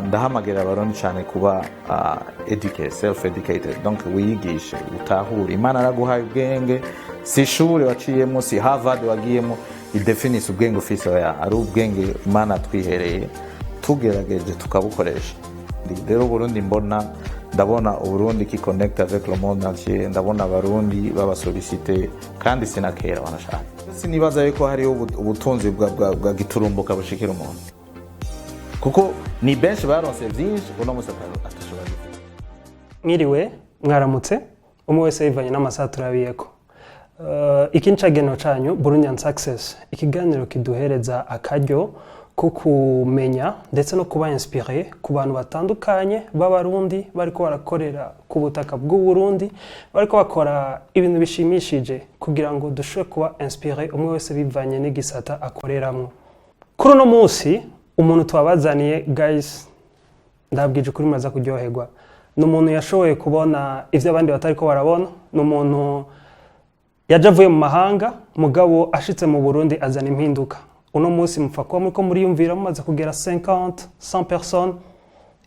ndahamagara abarundi cyane kuba educated, self educated, donc wiyigishe utahure. Imana araguhaye ubwenge, si ishuri waciyemo, si Harvard wagiyemo idefinise ubwenge ufise, ari ubwenge Imana twihereye tugerageje tukabukoresha. Rero Burundi ndabona Burundi qui connecte avec le monde entier, ndabona abarundi baba sollicité kandi sinakera wanashaka. Sinibaza yuko hari ubutunzi bwa giturumbuka bushikira umuntu, kuko ni benshi baronse vyinshi uno musi atashobora. Mwiriwe, mwaramutse, umwe wese yivanye n'amasaha turabiyeko. Iki ncageno canyu Burundian Success, ikiganiro kiduhereza akaryo ko kumenya ndetse no kuba inspiré ku bantu batandukanye b'abarundi bariko barakorera ku butaka bw'u Burundi, bariko bakora ibintu bishimishije kugira ngo dushobore kuba inspiré umwe wese bivanye n'igisata akoreramwo. Kuri uno munsi umuntu twabazaniye guys, ndabwije kuri maza kuryoherwa. N'umuntu yashoboye kubona ivyo abandi batariko barabona, n'umuntu yaje avuye mu mahanga mugabo ashitse mu Burundi azana impinduka. Uno munsi mupfa kuba muriko muriyumvira mumaze kugera 50, 100 personnes,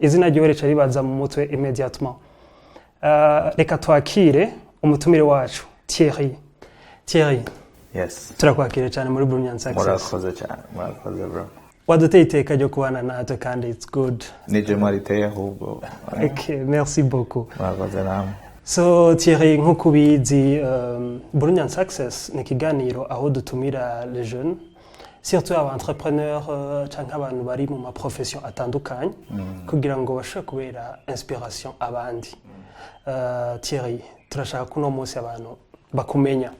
izina ryiwe rica ribaza mu mutwe immédiatement. Reka twakire umutumire wacu Thierry. Thierry, yes, turakwakire cyane muri Burundian Success. Murakoze cyane, murakoze bro. Waduteye iteka ryo kubana natwe kandi it's good. Nije mwariteye ahubwo. Okay, merci beaucoup. Murakoze namwe. So Thierry, nk'uko ubizi, Burundian Success ni ikiganiro aho dutumira les jeunes, surtout aba entrepreneurs canke abantu bari mu ma profession atandukanye kugira ngo bashobore kubera inspiration abandi. Thierry, turashaka kuno munsi abantu bakumenya.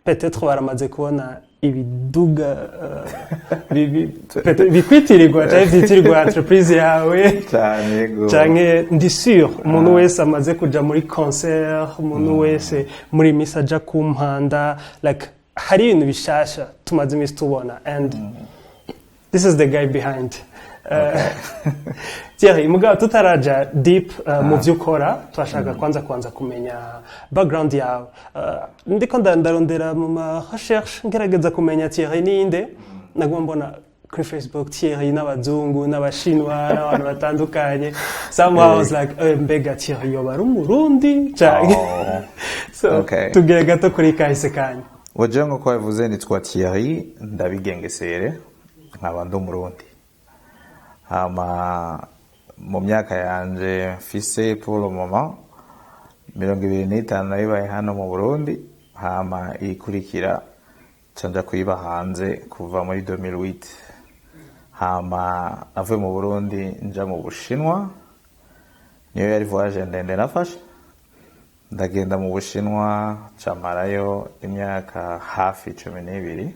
Peut-être baramaze kubona ibiduga bikwitirirwa cyangwa byitirirwa entreprise yawe cyane ndi sûr umuntu wese amaze kuja muri concert, umuntu wese muri misaja kumpanda, like hari ibintu bishasha tumaze imisi tubona, and this is the guy behind. Thierry, mugabo tutaraja deep mu vyukora, twashaka kwanza kumenya background yawe. Ndiko ndarondera mu ma recherche ngerageza kumenya Thierry ninde, nagomba mbona kuri Facebook Thierry n'abazungu n'abashinwa n'abantu batandukanye. Somehow I was like, mbega Thierry yoba ari umurundi cyane. So tugere gato kuri kahise kanyu. Wajengo kwa vuze nitwa Thierry, ndabigengesere nkaba ndi umurundi. Mu myaka yanje mfise pour le moment 25 nayibaye hano mu Burundi, ikurikira canja kuyiba hanze kuva muri 2008. Navuye mu Burundi nja mu Bushinwa, niyo yari voyage ndende nafashe. Ndagenda mu Bushinwa camarayo imyaka hafi 12.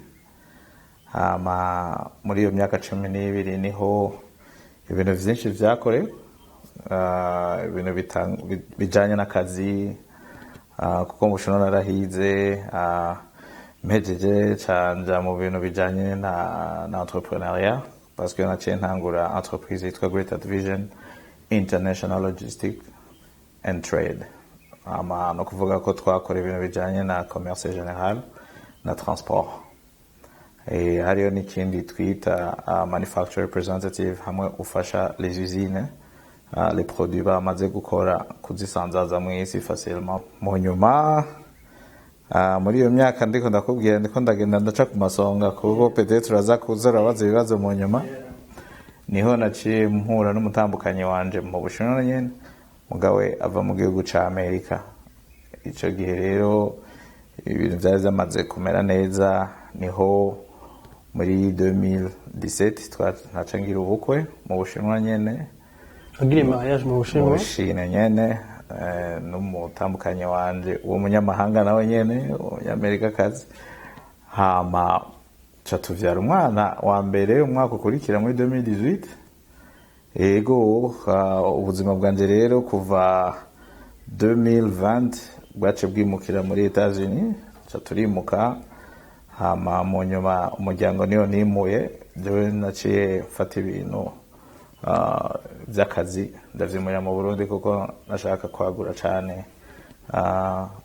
Muri iyo myaka 12 niho ibintu vyinshi vyakorewe, ibintu bijanye n'akazi, kuko mu Bushinwa narahize, mpejeje canja mu bintu bijanye na entrepreneuriat, parce que naciye ntangura entreprise yitwa Greater Vision International Logistics and Trade. No kuvuga ko twakora ibintu bijanye na commerce général na transport. Hariyo n'ikindi twita manufacturer representative, hamwe ufasha les usines les produits bamaze gukora kuzisanzaza mu isi facilement. Mu nyuma muri iyo myaka ndiko ndakubwira ndiko ndagenda ndaca ku masonga, kuko peut-être uraza kuzora baza ibibazo mu nyuma, niho naciye mpura n'umutambukanye wanje mu Bushinwa nyene, mugawe ava mu gihugu ca Amerika. Ico gihe rero ibintu byari byamaze kumera neza, niho muri 2017 twacangira ubukwe mu Bushinwa nyene. Agire mariage mu Bushinwa? Mu Bushinwa nyene, n'umutambukanye wanje uwo munyamahanga nawe nyene, umunyamerika kazi. Ca tuvyara umwana wa mbere umwaka ukurikira muri 2018. Ego ubuzima bwanje rero kuva 2020 bwace bwimukira muri Etats-Unis, ca turimuka. Mu nyuma umuryango niyo nimuye, jewe naciye mfata ibintu vy'akazi ndavyimurira mu Burundi, kuko nashaka kwagura cane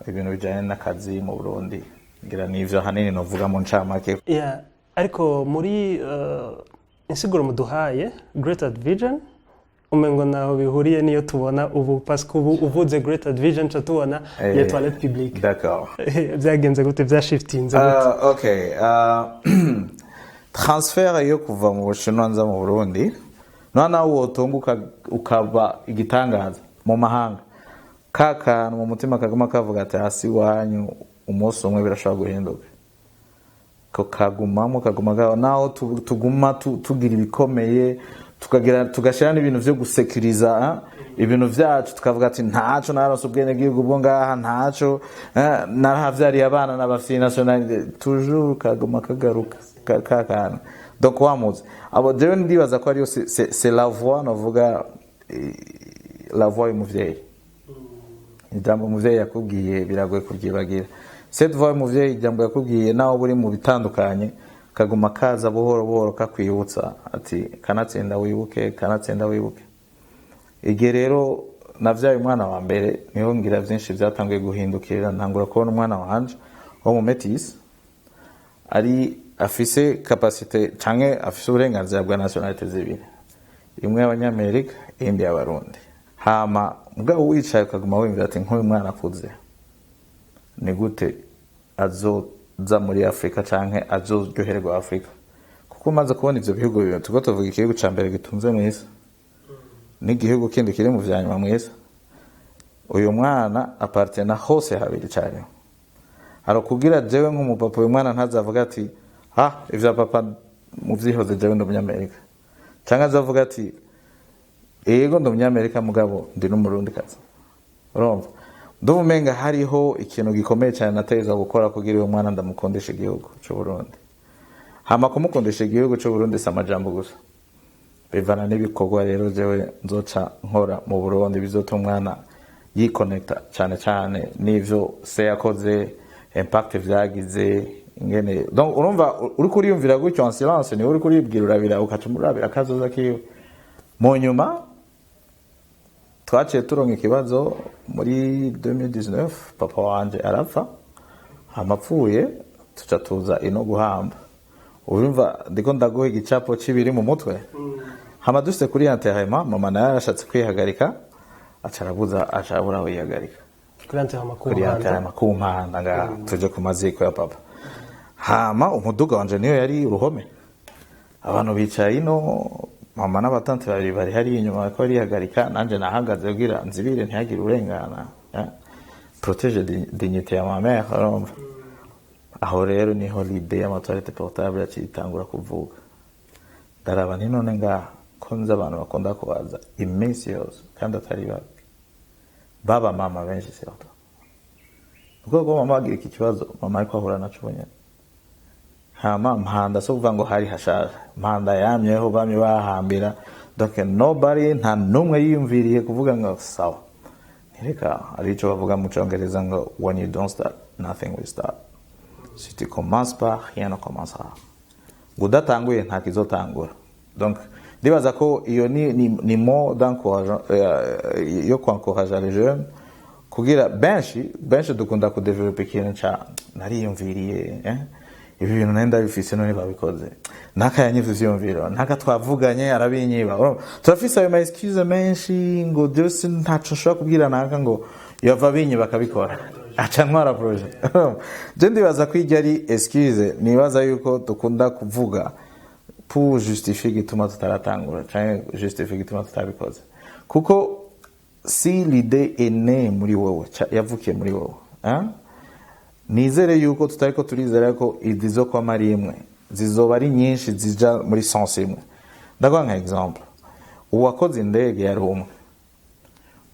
ibintu bijanye n'akazi mu Burundi. Ngira nivyo hanini novuga mu ncamake. Ariko muri insiguro muduhaye Greater Vision umengo naho bihuriye niyo tubona ubu parce que ubu uvuze Great Vision cha tubona les toilettes publiques. D'accord. Byagenze gute byashiftinze gute? Okay. Transfer yo kuva mu Bushinwa nza mu Burundi. Nona wotunguka ukaba igitangaza mu mahanga. Kaka mu mutima kaguma kavuga ati hasi wanyu umunsi umwe birashobora guhinduka. Ko kaguma naho tuguma tugira ibikomeye tugashira n'ibintu vyo gusekuriza ibintu vyacu tukavuga ati ntaco naronse ubwene gihugu bwo ngaha ntaco narahavyariye abana n'abafite nationalité toujours kaguma kagaruka kakana donc wamuze abo jewe ndibaza ko ariyo c'est la voix novuga la voix y'umuvyeyi ijambo umuvyeyi yakubwiye biragoye kuryibagira cette voix y'umuvyeyi ijambo yakubwiye naho buri mu bitandukanye kaguma kaza buhoro buhoro kakwibutsa ati kanatsinda wibuke igihe rero navyaye umwana wa mbere niho ngira vyinshi vyatanguye guhindukira ntangura kubona umwana wanje wo mu métis ari afise capacité canke afise uburenganzira bwa nationalité zibiri imwe y'abanyamerika indi y'abarundi hama mugabo wicaye kaguma wimvira ati nk'uyu mwana akuze ni gute azoza muri Afrika canke azoryoherwa Afrika kuko umaze kubona ivyo bihugu bibiri tuko tuvuga igihugu ca mbere gitunze mw'isi n'igihugu kindi kiri mu vyanyuma mw'isi uyu mwana apartena hose habiri cyane aro kugira jewe nk'umupapa uyu mwana ntazavuga ati ivya papa mu vyihoze jewe ndo munyamerika cyangwa azavuga ati yego ndo munyamerika mugabo ndi n'umurundi kazi urumva nduvumenga hariho ikintu gikomeye cyane nateza gukora kugira uyu mwana ndamukondesha igihugu cyo Burundi hama kumukondesha igihugu cyo Burundi samajambo gusa bivana n'ibikorwa rero jewe nzoca nkora mu Burundi bizotuma umwana yikonekta cyane n'ivyo se yakoze impact vyagize ingene donc urumva uri kuriyumvira gutyo en silence ni uri kuribwira urabira ukacumurabira kazoza kiyo mu nyuma twaciye turonka ikibazo muri 2019 papa wanje arapfa amapfuye tuca tuza ino guhamba urumva ndiko ndagoye igicapo cibiri mu mutwe hama duse kuri enterrement mama naye arashatse kwihagarika acabura wihagarika kuri enterrement ku mpanda nga tuje ku maziko ya papa hama umuduga wanje niyo yari uruhome abantu bicaye ino mama n'abatante bari hari inyuma ko arihagarika nanje nahagaze kugira nzibire ntihagire urengana protéger dignité ya ma mère urumva aho rero niho l'idée ya toilette portable cyitangura kuvuga daraba ni none nga konza abantu bakunda kubaza iminsi yose kandi atari baba mama benshi cyane ubwo mama agira iki kibazo mama ariko ahura naco nyene hama mpanda so kuvuga ngo hari hashaje mpanda yamyeho bamye bahambira donc nobody nta numwe yiyumviriye kuvuga ngo sawa nireka arico bavuga mu Cyongereza ngo when you don't start nothing will start si tu commences pas rien ne commencera gudatanguye nta kizotangura donc ndibaza ko iyo ni mo d'encouragement yo encourager les jeunes kugira benshi dukunda ku developer ikintu ca nariyumviriye ibi bintu nenda bifise none babikoze nakayanyivye vyumviro naka twavuganye arabinyiba turafise ayo excuse menshi ngo byose ntaco nshobora kubwira naka ngo yava binyiba bakabikora aca ntwara projet je ndibaza ko ijya ari excuse nibaza yuko dukunda kuvuga pour justifier gituma tutaratangura cyane justifier gituma tutabikoze kuko si l'idée est née muri wowe yavukiye muri wowe nizere yuko tutariko turizera ko idizo kwa mari imwe zizoba ari nyinshi zija muri sens imwe ndavuga nka example uwakoze indege yari umwe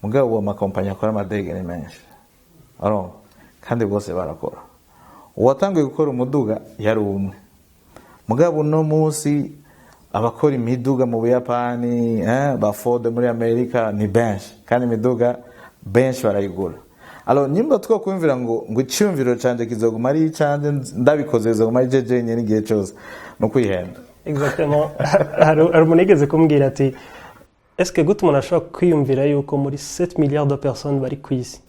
mugabo wa makompanya akora amadege ni menshi kandi bose barakora uwatangiye gukora umuduga yari umwe mugabo no munsi abakora imiduga mu Buyapani ba Ford muri Amerika ni benshi kandi imiduga benshi barayigura alors nyimba two kumvira ngo icyumviro canje kizoguma ari canje ndabikoze zoguma ari jeje nyene igihe cyose no kwihenda exactement hari umunigeze kumbwira ati est-ce que gute umuntu ashobora kwiyumvira yuko muri 7 milliards de personnes bari ku isi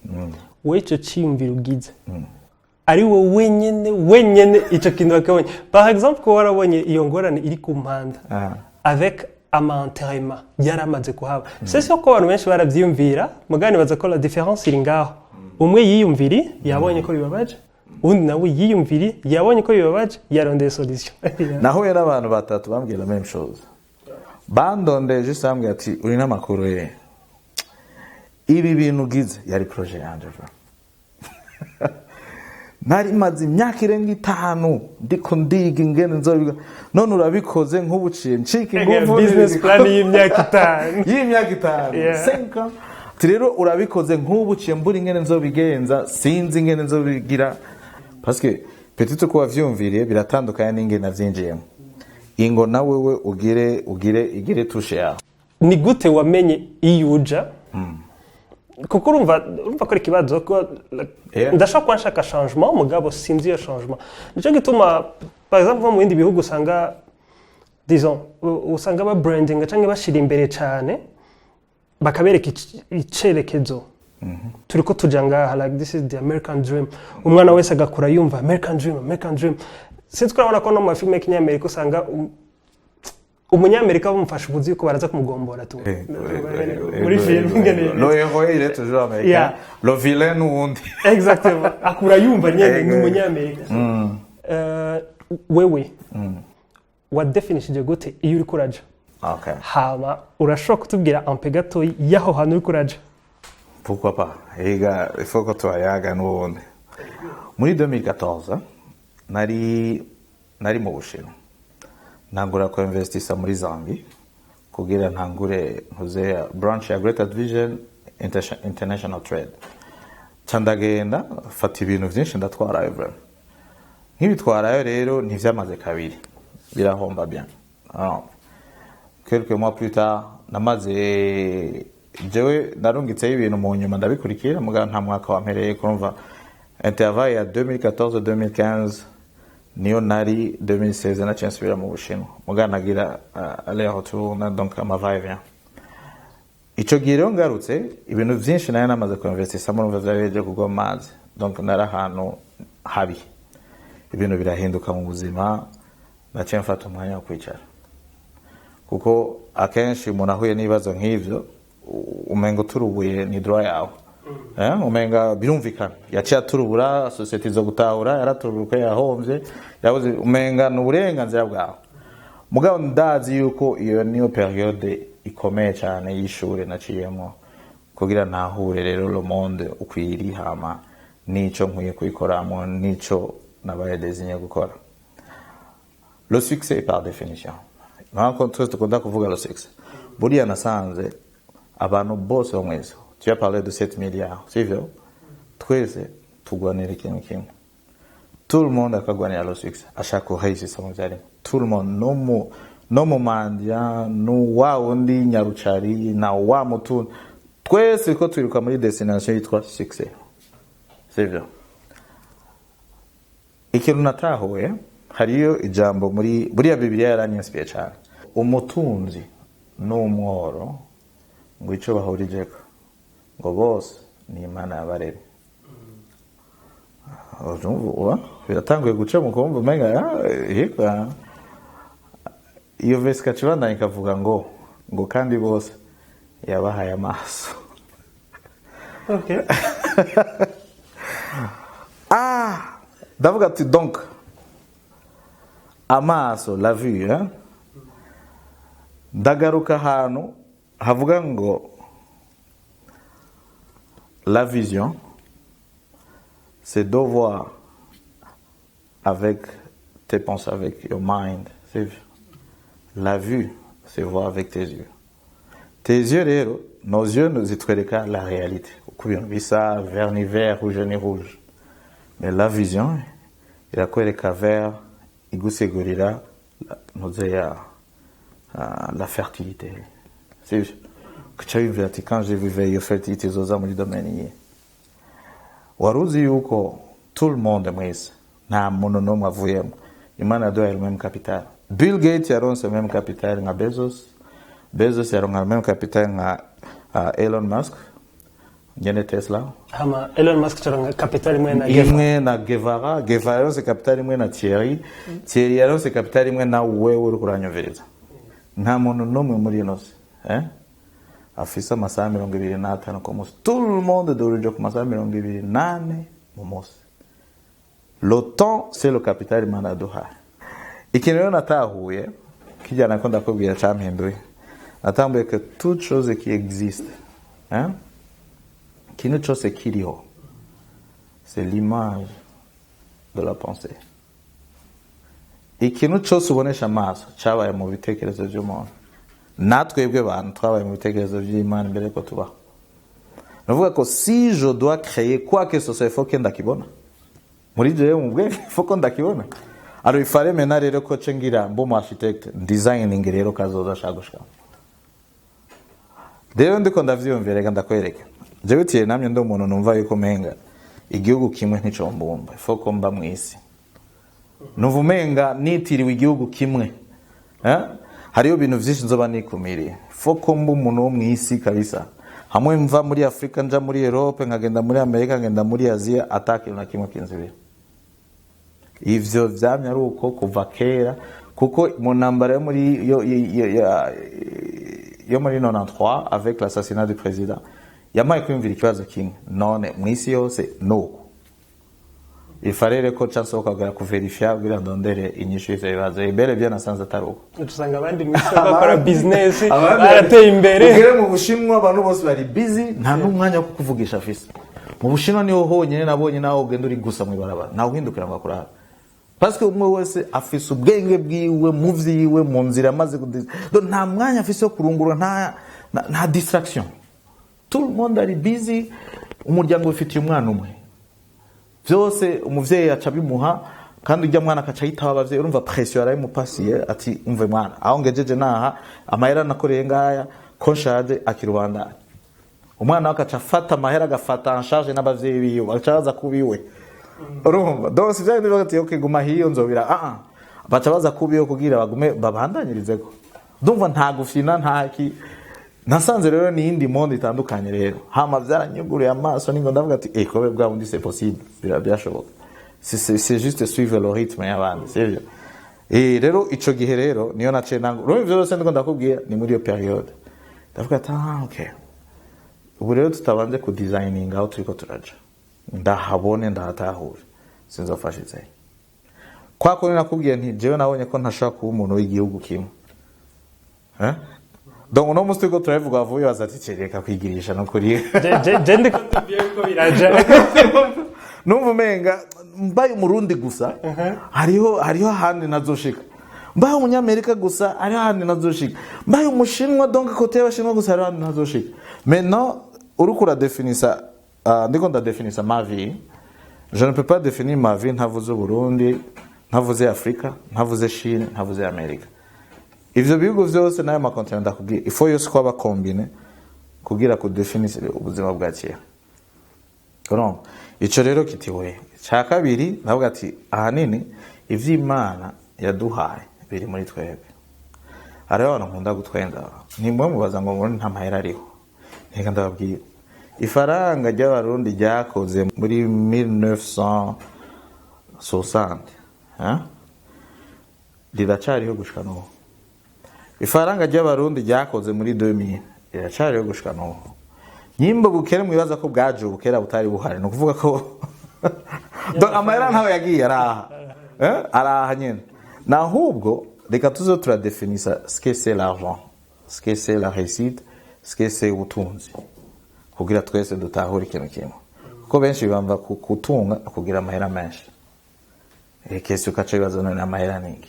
we icyo cyiyumviro ugize ari wowe wenyene icyo kintu bakabonye par exemple ko warabonye iyo ngorane iri ku mpanda avec amanterema yaramaze kuhaba c'est sûr ko abantu benshi baravyiyumvira mugani baza ko la différence iri ngaho umwe yiyumviri yabonye ko bibabaje undi nawe yiyumviri yabonye ko bibabaje yarondeye solution naho era abantu batatu bambwiye la même chose bandonde juste ambwiye ati uri n'amakuru ye ibi bintu gize yari projet yanje nari maze imyaka irenga 5 ndiko ndiga ingene nzobiga none urabikoze nk'ubuciye ncika ingufu business plan y'imyaka 5 5 rero urabikoze nk'ubuciye mbura ingene nzobigenza sinzi ingene nzobigira parce que peut-être ko wavyumviriye biratandukanye n'ingene navyinjiyemo ingo nawe we ugire touche yaho ni gute wamenye iyuja kuko urumva ko ikibazo ko ndashaka kwanshaka changement mugabo sinzi iyo changement nico gituma par exemple mu bindi bihugu usanga disons usanga ba branding canke bashira imbere cyane bakabereka icerekezo turiko tuja ngaha like this is the American dream umwana wese agakura yumva American dream sinzi kurabona ko no mu film y'Amerika usanga umunyamerika bamufasha ubuzi ko baraza kumugombora tu muri film ngene no héros il est toujours américain le vilain n'undi exactement akura yumva nyene ni umunyamerika wewe what definition gute iyo uri kuraja okay hama urashobora kutubwira ampe gato yaho hantu uri kuraja pourquoi pas ega il faut que tuyaga n'ubundi muri 2014 nari mu Bushinwa ntangura ko investisa muri Zambia kugira ntangure ntuze branch ya Greater Vision International Trade candagenda fata ibintu byinshi ndatwarayo bro nk'ibitwarayo rero ntivyamaze kabiri birahomba bien quelques mois plus tard namaze jewe narungitse ibintu mu nyuma ndabikurikira muga nta mwaka wampereye kumva intervalle ya 2014-2015 niyo nari 2016 na chance bira mu Bushinwa muga nagira aller retour na donc ma va et vient ico giro ngarutse ibintu byinshi nayo namaze ko investisa mu mva byaje kugwa mazi donc nara hano habi ibintu birahinduka mu buzima naciye mfata umwanya wo kwicara kuko akenshi umuntu ahuye n'ibibazo nk'ivyo umengo turubuye ni droit yawe umenga birumvikana yaciye aturubura society zo gutahura yaraturubuka yahomvye yabuze umenga n'uburenganzira bwawe mugabo ndazi yuko iyo niyo periode ikomeye cyane y'ishure naciyemo kugira nahure rero le monde ukwiri hama nico nkwiye kuyikoramo nico nabaye désigné gukora le succès par définition nako twese tukunda kuvuga le succès buriya nasanze abantu bose bamwese tu as parlé de 7 milliards c'est vrai twese tugwanira ikintu kimwe tout le monde akagwanira le succès ashaka réussir son jari tout le monde no mu mandia no wa undi nyarucari na wa mutu twese ko twiruka muri destination yitwa succès c'est vrai ikintu natahuye hariyo ijambo muri buriya Bibiliya yaranyinspiye cyane umutunzi n'umworo ngo ico bahurijeko ngo bose ni Imana yabaremye urumva biratanguye guca mu kumva umenga yeka iyo verse kacibandanye kavuga ngo kandi bose yabahaye amaso okay ndavuga ati donc amaso la vue ndagaruka hano havuga ngo la vision c'est de voir avec tes pensées, avec your mind. C'est la vue, c'est voir avec tes yeux. Tes yeux, nos yeux nous étreignent la réalité. On vit ça, vert ni vert, rouge ni rouge. Mais la vision, il a quoi les cavers, il goûte gorilla, la fertilité. C'est que tu as vu quand j'ai vu la fertilité aux hommes du domaine. Waruzi yuko tout le monde mwese nta muntu n'umwe avuyemo Imana yaduhaye le même capital. Bill Gates yaronse le même capital nka Bezos yaronka le même capital nka Elon Musk nyene Tesla. Hama Elon Musk yaronka capital imwe na Guevara yaronse capital imwe na Thierry yaronse capital imwe na wewe uri kuranyumviriza nta muntu n'umwe muri ino si afise amasaha 25 ku munsi. Tout le monde dorije ku masaha 24 mu munsi. Le temps c'est le capital Imana yaduhaye. Ikintu rero natahuye kijyana ko ndakubwira campinduye, natambuye que toute chose qui existe, ikintu cyose kiriho, c'est l'image de la pensée. Ikintu cyose ubonesha amaso cyabaye mu bitekerezo by'umuntu. Natwebwe bantu twabaye mu bitekerezo by'Imana mbere ko tubaho. Navuga ko si je dois créer quoi que ce soit, il faut que ndakibona. Muri jewe mu bwe, il faut que ndakibona. Alors il fallait maintenant rero ko cengira mbo architect designing rero kazoza shagushka. Rero ndiko ndavyiyumvira ndakwereka. Jewe Thierry namye ndo umuntu numva yuko menga igihugu kimwe ntico mbumba. Il faut ko mba mwisi. Nuvumenga nitiriwe igihugu kimwe. Hariyo bintu vyinshi nzoba nikumiriye. Foko mbu umuntu wo mwisi kabisa. Hamwe mva muri Afrika nja muri Europe nkagenda muri Amerika ngenda muri Asia ataki na kimwe kinzibira. Ivyo vyamye ari uko kuva kera kuko mu ntambara yo muri yo muri 93 avec l'assassinat du président yamaye kwimvira ikibazo kimwe none mwisi yose no. Il fallait ko chansoka gara kuverifier bira ndondere inyishu y'ibibazo ibere byo nasanze ataruko. Tusanga abandi mwisi bakora business barateye imbere. Ugere mu Bushinwa abantu bose bari busy nta n'umwanya wo kuvugisha afise. Mu Bushinwa niho honyene nabonye naho ugenda uri gusa mu ibarabara naho uhindukira ngo akora. Parce que umwe wese afise ubwenge bwiwe mu vyiwe mu nzira maze donc nta mwanya afise wo kurungura nta distraction. Tout le monde ari busy, umuryango ufitiye umwana umwe. Vyose umuvyeyi aca bimuha kandi ujya mwana akaca yitaba abavyeyi urumva pression arayi mupasiye ati umve mwana aho ngejeje naha amahera nakoreye ngaya ko nshaje akirubanda umwana akaca afata amahera agafata en charge n'abavyeyi biwe acaza kubiwe urumva donc si vyari bigati okay guma hiyo nzobira baca baza kubiwe kugira bagume babandanyirizeko ndumva nta gufina ntaki nasanze rero ni indi monde itandukanye rero hama vyaranyuguriye amaso ningo ndavuga ati kobe bwa bundi c'est possible byashoboka c'est juste suivre le rythme y'abandi sivyo rero ico gihe rero niyo nace nango rero vyose ndiko ndakubwiye ni muri iyo periode ndavuga ati okay ubu rero tutabanje ku designing aho turiko turaja ndahabone ndahatahure sinzofashitse kwa ko nakubwiye nti jewe nabonye ko ntashaka kuba umuntu w'igihugu kimwe donc uno musti ko turavuga vuye bazati cereka kwigirisha no kuri je ndiko tubiye ko biraje numva menga mbaye umurundi gusa hariho handi nazoshika mbaye umunyamerika gusa hariho handi nazoshika mbaye umushinwa donc kote y'abashinwa gusa hariho handi nazoshika maintenant urukura definisa ndiko ndadefinisa ma vie je ne peux pas définir ma vie ntavuze Burundi ntavuze Afrika ntavuze Chine ntavuze Amerika. Ivyo bihugu vyose nayo makontinent ndakubwiye ifo yose ko bakombine kugira ku definise ubuzima bwa kera. Kono ico rero kitiwe ca kabiri navuga ati ahanini ivy'Imana yaduhaye biri muri twebwe. Ari abantu nkunda gutwenga ni mwe mubaza ngo nta mahera ariho. Reka ndababwiye ifaranga ry'abarundi ryakoze muri 1960 riracariho gushika n'ubu. Ifaranga ry'abarundi ryakoze muri 2000 riracariho gushika n'ubu. Nyimbo bukere mwibaza ko bwaje bukera butari buhari no kuvuga ko donc amahera ntaho yagiye araha nyene nahubwo reka tuzo turadefinisa ce que c'est l'argent, ce que c'est la réussite, ce que c'est ubutunzi kugira twese dutahura ikintu kimwe kuko benshi bamba kutunga kugira amahera menshi kese ukaca bibazo none amahera ningi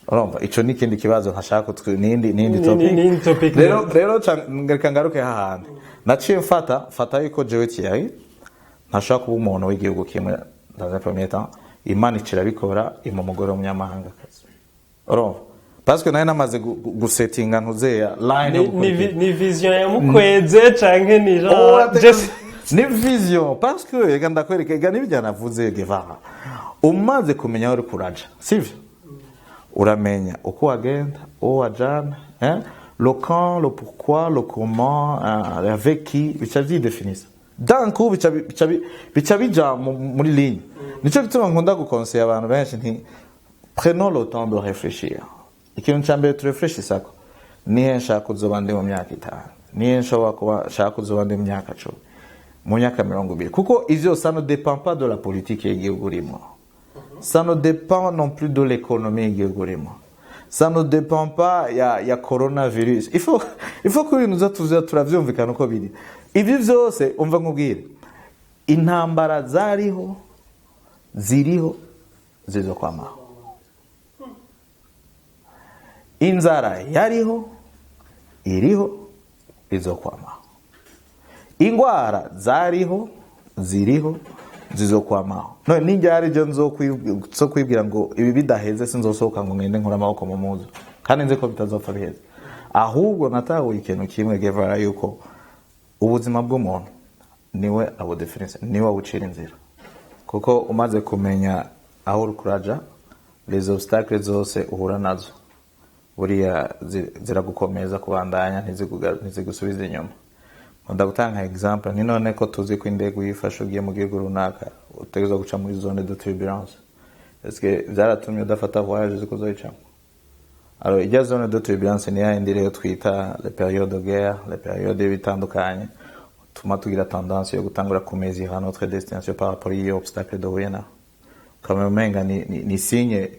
urumva ico ni kindi kibazo nkashaka nindi topic rero reka ngaruke hahandi naciye mfata yuko jewe Thierry ntashaka kuba umuntu w'igihugu kimwe dans un premier temps Imana icirabikora imumugore w'umunyamahanga kazi urumva parce que naye namaze gusettinga ntuzeya line ni vision ya mukweze canke ni just ni vision parce que reka ndakwereka n'ibijya navuze Guevara umaze kumenya uri kuraja sivyo uramenya uko wagenda wajana le quand le pourquoi le comment avec qui bica vyidefinisa donc bica bija muri ligne nico gituma nkunda gukonseya abantu benshi nti prenons le temps de réfléchir ikintu cya mbere turefreshisako nihe nshaka kuzoba ndi mu myaka 5 nihe nshobora kuba nshaka kuzoba ndi mu myaka 10 mu myaka 20 kuko ivyo ça ne dépend pas de la politique y'igihugu urimo, ça ne dépend non plus de l'économie y'igihugu urimo, ça ne dépend pas ya coronavirus. Il faut que nous tuza turavyumvikana uko biri. Ivyo vyose umva nkubwire, intambara ziriho zizokwamaho, inzara yariho iriho izokwamaho, ingwara ziriho zizokwamaho. None ninjye je nzo kwibwira ngo ibi bidaheze sinzosohoka ngo ngende nkora amaboko mu muzo kandi nze ko bitazopfa biheze. Ahubwo natahuye ikintu kimwe gevara yuko ubuzima bw'umuntu niwe abudefinisa, niwe abucira inzira, kuko umaze kumenya aho urukuraja les obstacles zose uhura nazo buriya ziragukomeza kubandanya ntizigusubiza inyuma. Ndagutanga example ni none ko tuzi ko indego yifasha ugiye mu gihugu runaka utegeza guca muri zone de turbulence, est-ce que byaratumye udafata voyage zikuzoyicamo? Alors il y a zone de turbulence ni yindi rero twita les périodes de guerre, les périodes bitandukanye tuma tugira tendance yo gutangura kumezira notre destination par rapport aux obstacles de ruina. Comme menga ni signe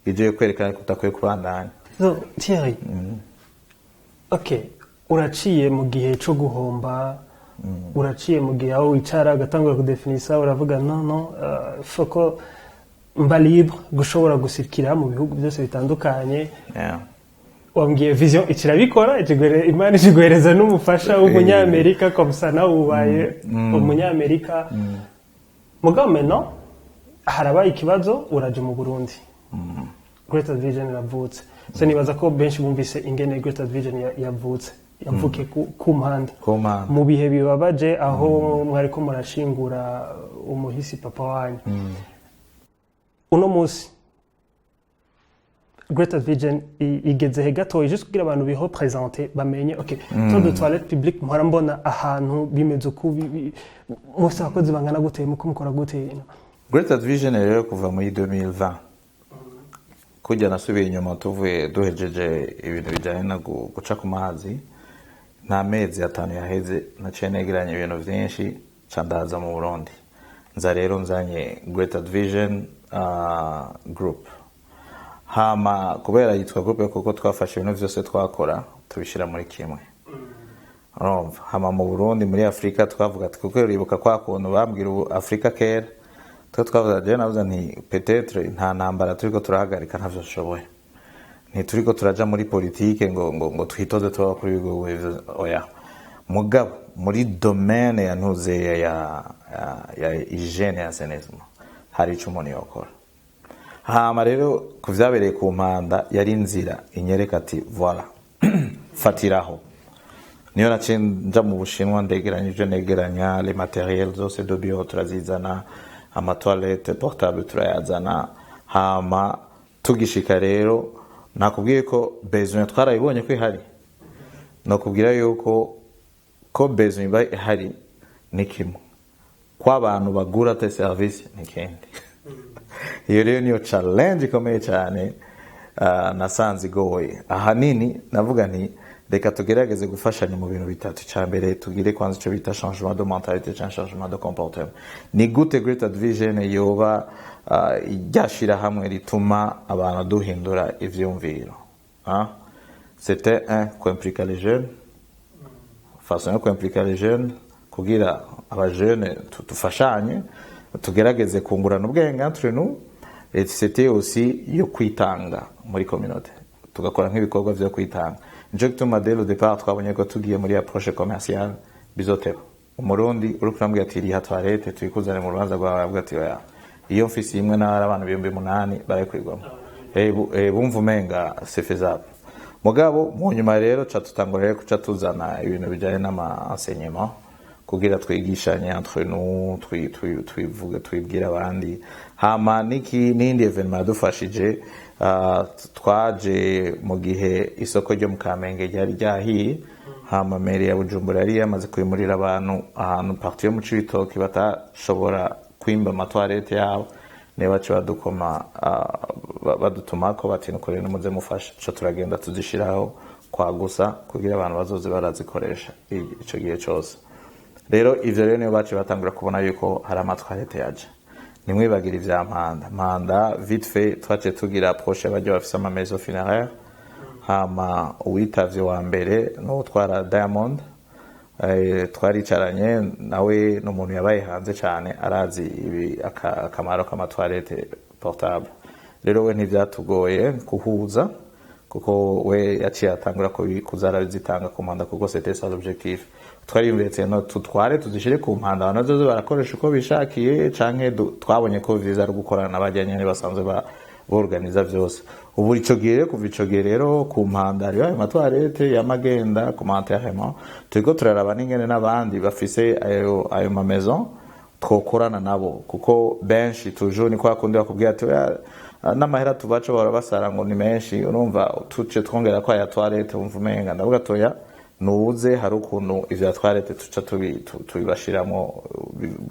ije kwerekana kutakwiye kubandanya. So Thierry, okay, uraciye mu gihe cyo guhomba, uraciye mu gihe aho wicara agatangura kudefinisa uravuga no foko mba libre gushobora gusirikira mu bihugu byose bitandukanye. Wambwiye vision ikirabikora Imana ikiguhereza n'umufasha w'umunyamerika komsa nawe ubaye umunyamerika. Mugabo meno harabaye ikibazo uraje mu Burundi. Great Vision iravutse. So nibaza ko benshi bumvise ingene Great Vision yavutse. Yavuke ku mpande. Mu bihe bibabaje aho mwari ko murashingura umuhisi papa wanyu. Uno musi Great Vision igeze he gatoye juste kugira abantu biho présenter bamenye okay tour de toilette publique muhora mbona ahantu bimeze uko musa akoze bangana gute muko mukora gute. Great Vision rero kuva muri 2020 kujya nasubiye inyuma tuvuye duhejeje ibintu bijyanye no guca ku mazi nta mezi 5 yaheze naciye negeranye ibintu byinshi candaza mu Burundi nza rero nzanye Great Vision group. Hama kubera yitwa group kuko twafashe ibintu byose twakora tubishira muri kimwe. Hama mu Burundi muri Afrika twavuga ati kuko uribuka kwa kuntu bambwira Afrika kera twavuga je navuze nti peut-être nta ntambara turiko turahagarika ntavyo shoboye, turiko turaja muri politique ngo twitoze tuba kuri bigo oya. Mugabo muri domaine ya ntuze ya hygiene ya senesmo hari ico umuntu yokora. Hama rero kuvyabereye ku mpanda yari inzira inyereka ati voilà fatiraho. Niyo naciye nja mu Bushinwa negeranya les matériels zose de bio turazizana, ama toilette portable turayazana. Hama tugishika rero nakubwiye ko besoin twarayibonye ko ihari, nakubwira yuko ko besoin ba ihari ni kimwe, kwa abantu bagura te service ni kendi. Iyo rero niyo challenge ikomeye cyane nasanze igoye. Ahanini navuga nti reka tugerageze gufashanya mu bintu bitatu. Cya mbere tugire kwanza icyo bita changement de mentalité cyangwa changement de comportement. Ni gute Great Vision yoba ryashira hamwe rituma abantu duhindura ivyumviro. C'était qu'impliquer les jeunes, façon qu'impliquer les jeunes kugira abajene tufashanye tugerageze kungurana ubwenge entre nous. Et c'était aussi yo kwitanga muri communauté, tugakora nk'ibikorwa byo kwitanga. Nje gituma dès le départ twabonye ko tugiye muri approche commerciale bizoteba. Umurundi uri kurambwira ati iri hatwarete tuyikuzane mu rubanza rwawe avuga ati oya iyo mfise imwe n'ara abantu 800 barakwigwamo bumva umenga c'est faisable. Mugabo mu nyuma rero ca tutangura rero kuca tuzana ibintu bijanye n'ama enseignement kugira twigishanye entre nous twivuga twibwira abandi. Hama nindi evenement yadufashije twaje mu gihe isoko ryo mu Kamenge ryari ryahiye. Hama meri ya Bujumbura yari yamaze kwimurira abantu ahantu parti yo mu Cibitoke batashobora kwimba amatwarete yabo, niba baca badutumako bati nukuri nimuze mufashe co turagenda tuzishiraho kwagusa kugira abantu bazoze barazikoresha ico gihe cose. Rero ivyo rero niyo baciye batangura kubona yuko hari amatwarete yaje. Nimwibagira ivya mpanda vite fait twaciye tugira approche y'abaryo bafise ama maison funéraire, hama uwitavye wa mbere no twara Diamond twaricaranye nawe n'umuntu yabaye hanze cyane arazi akamaro k'amatwarete portable. Rero we ntivyatugoye kuhuza kuko we yaciye atangura kuzarabizitanga ku mpanda kuko c'était ça l'objectif. Twariyumvetse no tutware tuzishire ku mpanda abantu bazoze barakoresha uko bishakiye canke twabonye ko viza ari gukorana n'abajyanye ne basanzwe organiza vyose. Ubu ico gihe kuva ico gihe rero ku mpanda ari ayo matwarete yamagenda commentairement turiko turaraba n'ingene n'abandi bafise ayo ma maison twokorana nabo kuko benshi toujours ni kwa kundi bakubwira ati n'amahera tubaco barabasara ngo ni menshi urumva tuce twongera kwa ya toilette umva umenga ndavuga toya nuze hari ukuntu ivya toilette tuca tubibashiramo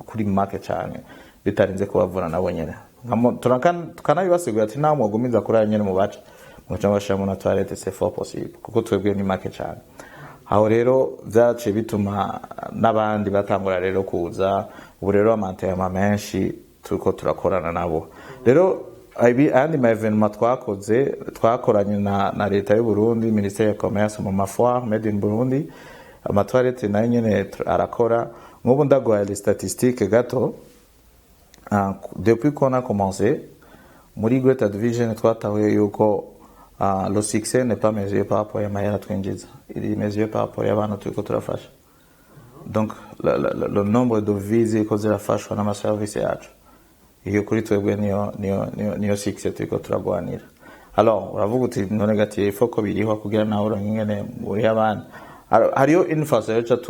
kuri market cyane bitarinze kubavuna nabo nyene tukanabibasigura ati nta mwagumiza kuri nyene mu baca muca bashiramo na toilette c'est fort possible kuko twebwe ni market cyane. Aho rero vyace bituma n'abandi batangura rero kuza ubu rero amantema menshi turiko turakorana nabo. Rero andi ma evenement twakoranye na leta y'u Burundi, ministère ya commerce mu mafoire made in Burundi, amatwarete nayo nyene arakora. Nk'ubu ndaguhaye les statistiques gato, depuis qu'on a commencé muri Great Division twatahuye yuko le succès n'est pas mesuré par rapport à mahera twinjiza, il est mesuré par rapport à abantu turiko turafasha. Donc le nombre de visites ko zirafashwa n'amaservice yacu iyo kuri twebwe niyo succès turiko turagwanira. Alors uravuga uti none gati il faut ko biriho kugira naho ngene muri abana hariyo infrastructure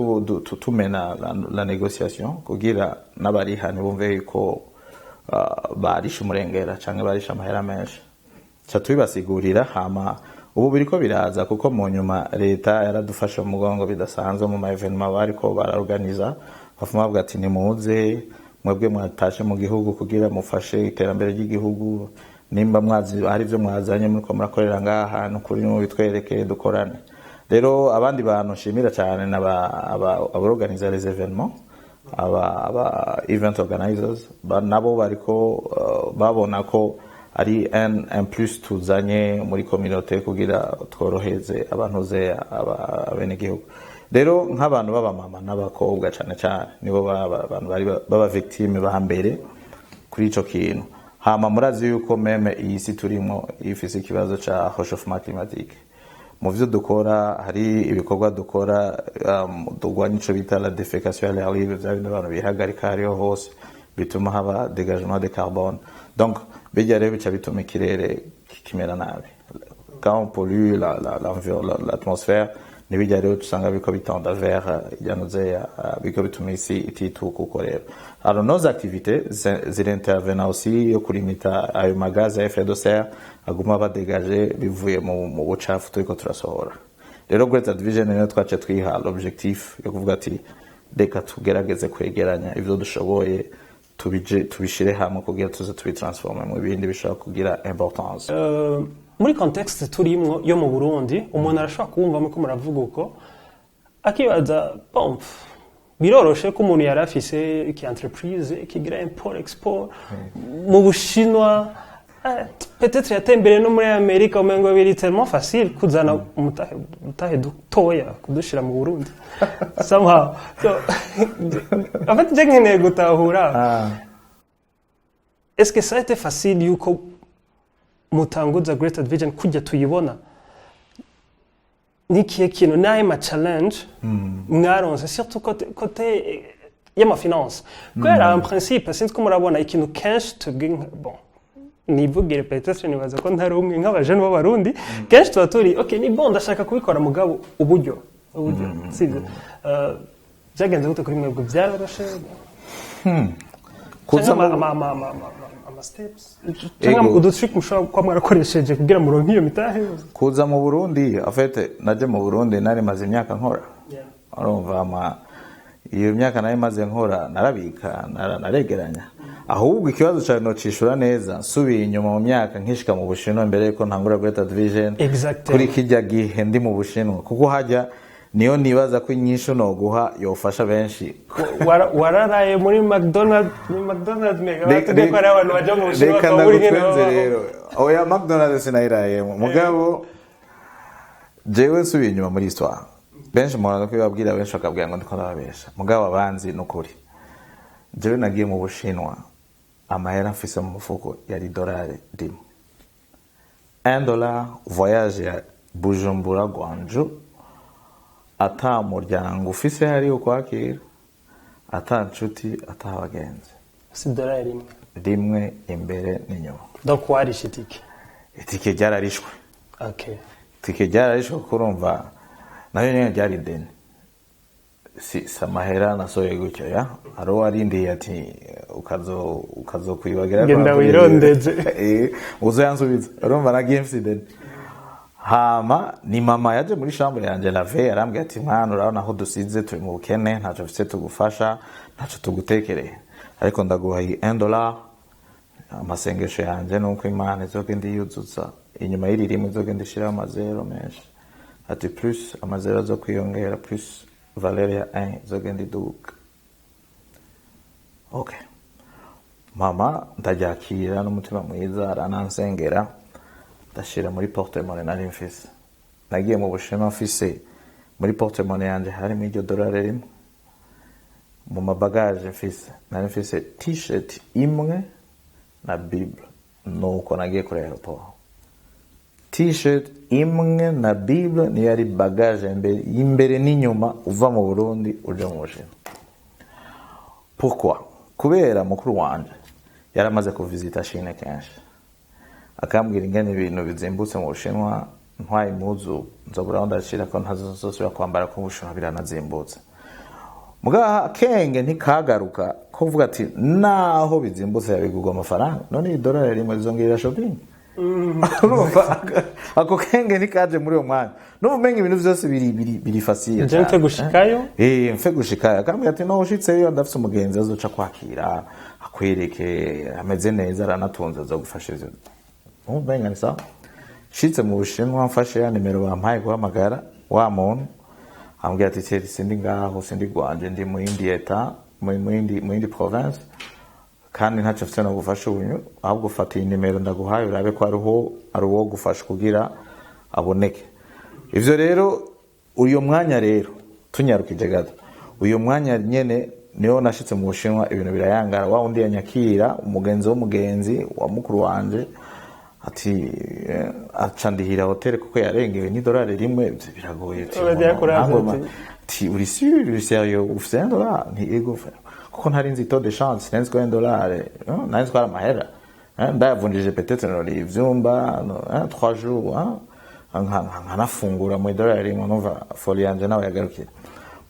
tumena la négociation kugira n'abari hano bumve yuko barisha umurengera canke barisha amahera menshi cha tubibasigurira hama ubu biriko biraza kuko mu nyuma leta yaradufasha mu mugongo bidasanzwe mu ma evenement bariko baraorganiza bafuma bavuga ati nimuze mwebwe mwatashe mu gihugu kugira mufashe iterambere ry'igihugu nimba mwazi hari byo mwazanye muri ko murakorera ngaha no kuri mu bitwereke dukorane. Rero abandi bantu shimira cyane aborganiza les événements aba event organizers nabo bariko babona ko ari un plus tuzanye muri communauté kugira tworoheze abantu ze abene gihugu. Rero nk'abantu baba mama n'abakobwa cyane nibo abantu bari baba victime ba mbere kuri ico kintu. Hama murazi yuko meme iyi si turimo ifise ikibazo ca réchauffement climatique. Mu vyo dukora hari ibikorwa dukora dugwanya ico bita la défécation à l'air libre, bya bintu abantu bihagarika hariho hose bituma haba dégagement de carbone. Donc bijya rero bica bituma ikirere kimera nabi. Quand on pollue l'atmosphère n'ibijya rero tusanga biko bitanda vers yanuzeya biko bituma isi itituka uko rero. Alors nos activités zirintervenant aussi yo kulimita ayo magaze à effet de serre aguma badégager bivuye mu bucafu turiko turasohora. Rero Great Division niyo twace twiha l'objectif yo kuvuga ati reka tugerageze kwegeranya ivyo dushoboye tubishire hamwe kugira tuze tubitransforme mu bindi bishaka kugira importance. Muri contexte turimo yo mu Burundi umuntu arashobora kumva ko muravuga uko akibaza biroroshe ko umuntu yarafise iki entreprise kigira import export mu Bushinwa peut-être yatembere no muri Amerika umengo biri tellement facile kuzana umutahe dutoya kudushira mu Burundi somehow so en fait je nkeneye gutahura est-ce que ça a été facile yuko mutanguza Great Division kujya tuyibona nikiye kintu naye ma challenge mwaronse surtout côté y'ama finance kubera en principe sinzi ko murabona ikintu kenshi bon nivugire peut-être nibaza ko ntari umwe nk'abajene b'abarundi kenshi tuba turi okay ni bon ndashaka kubikora mugabo uburyo sivyo byagenze gute kuri mwebwe byaroroshe kuza ama steps cyangwa udutrick mushobora kwa mwarakoresheje kugira muronke iyo mitahe kuza mu Burundi en fait naje mu Burundi nari maze imyaka nkora urumva iyo myaka nayo maze nkora narabika naregeranya ahubwo ikibazo cyane no cishura neza nsubiye inyuma mu myaka nkishika mu Bushinwa mbere yuko ntangura Great Division kuri kijya gihe ndi mu Bushinwa kuko hajya niyo nibaza ko inyisho no guha yofasha benshi wararaye muri McDonald's mega ko ari abantu baje mu Bushinwa ko muri rero oya McDonald's sinayiraye mugabo jewe nsubiye inyuma muri histoire benshi mwana ko babwira benshi akabwira ngo ndiko ndababesha mugabo abanzi n'ukuri jewe nagiye mu Bushinwa amahera mfise mu mufuko yari dorari rimwe $1 voyage ya Bujumbura Gwanju ata muryango ufise hari ukwakira ata nshuti ata abagenzi si dorari rimwe imbere n'inyuma donc warishe itike ryararishwe okay itike ryararishwe kurumva nayo nyene ryari deni si samahera nasoye gutyo ya aro arindiye ati ukazo kwibagira ngenda wirondeze uzoyansubiza urumva nagiye mfise deni hama ni mama yaje muri chambre yanje lave arambwiye ati mwana urabona aho dusize turi mu bukene ntaco mfise tugufasha ntaco tugutekereye ariko ndaguha $1 amasengesho yanje nuko Imana izogenda iyuzuza inyuma y'iri rimwe izogenda ishira amazero menshi ati plus amazero zo kwiyongera plus Valeria 1 izogenda iduka okay mama ndajakira n'umutima mwiza aranansengera ndashira muri porte-monnaie nari mfise nagiye mu Bushinwa mfise muri porte-monnaie yanje harimo iryo dolari rimwe mu mabagaje mfise nari mfise t-shirt imwe na bible nuko nagiye kuri aeroport t-shirt imwe na bible ni yari bagage imbere n'inyuma uva mu Burundi uja mu Bushinwa pourquoi kubera mukuru wanje yaramaze kuvisita Chine kenshi akambwira ingene ibintu bizimbutse mu Bushinwa ntwaye impuzu nzobura ndashira ko ntazosubira kwambara ko Bushinwa biranazimbutse mugaha kenge ntikagaruka ko vuga ati naho bizimbutse yabigurwa amafaranga none $1 rimwe zongera shopping ako kenge nikaje muri uwo mwanya n'ubumenyi ibintu byose biri facile je mfe gushikayo mfe gushikayo akambwira ati no ushitse yo ndafise umugenzi azoca kwakira akwereke ameze neza aranatunze zo gufasha ivyo ubumenyi ni sawa shitse mu Bushinwa mfashe ya nimero bampaye guhamagara wa muntu ambwira ati Thierry sindi ngaho sindi gwanje ndi mu Indieta mu indi province kandi ntaco mfite no gufasha ubunyu ahubwo fata iyi nimero ndaguhaye urabe ko ari uwo gufasha kugira aboneke ivyo rero uyo mwanya rero tunyarukije gato uyo mwanya nyene niyo nashitse mu Bushinwa ibintu birayangara wa undi yanyakira umugenzi wa mukuru wanje ati acandihira hotel kuko yarengewe $1 rimwe biragoye ati uri sérieux ufite $1 ni ego kuko ntari nzi taux de chance nzi ko $1 nzi ko ari amahera ndayavunjije peut-être no ivyumba 3 jours nkanafungura mu $1 rimwe numva folie yanje nawe yagarukira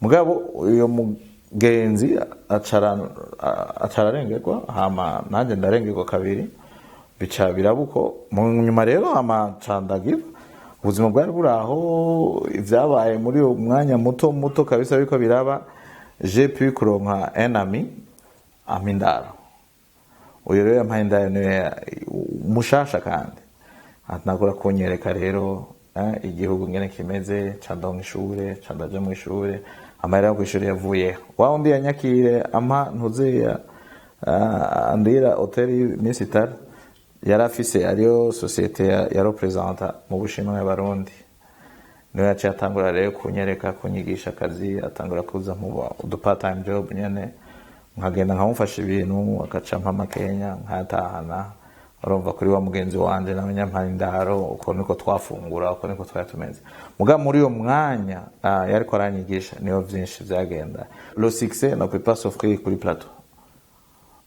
mugabo uyo mugenzi acararengegwa hama nanje ndarengerwa kabiri bica birabuko mu nyuma rero amacandagira ubuzima bwari buraho ivyabaye muri uwo mwanya muto kabisa biko biraba j'ai pu kuronka un ami amindaro uyo rero yampaye ne mushasha kandi atnagura kunyereka rero igihugu ngene kimeze candonga ishure candaje mu ishure amahera yo kw'ishure yavuye wa undi yanyakire ama ntuzeya andira hotel municipal yarafise ariyo societe ya representa mu Bushinwa y'Abarundi niyo yaciye atangura rero kunyereka kunyigisha akazi atangura kuza mu part time job nyene nkagenda nkamufasha ibintu akaca mpama Kenya nkatahana urumva kuri wa mugenzi wanje n'abanyampandaro uko niko twafungura uko niko twatumeze muga muri uyo mwanya yariko aranyigisha niyo vyinshi vyagenda le succès ne peut pas s'offrir kuri plateau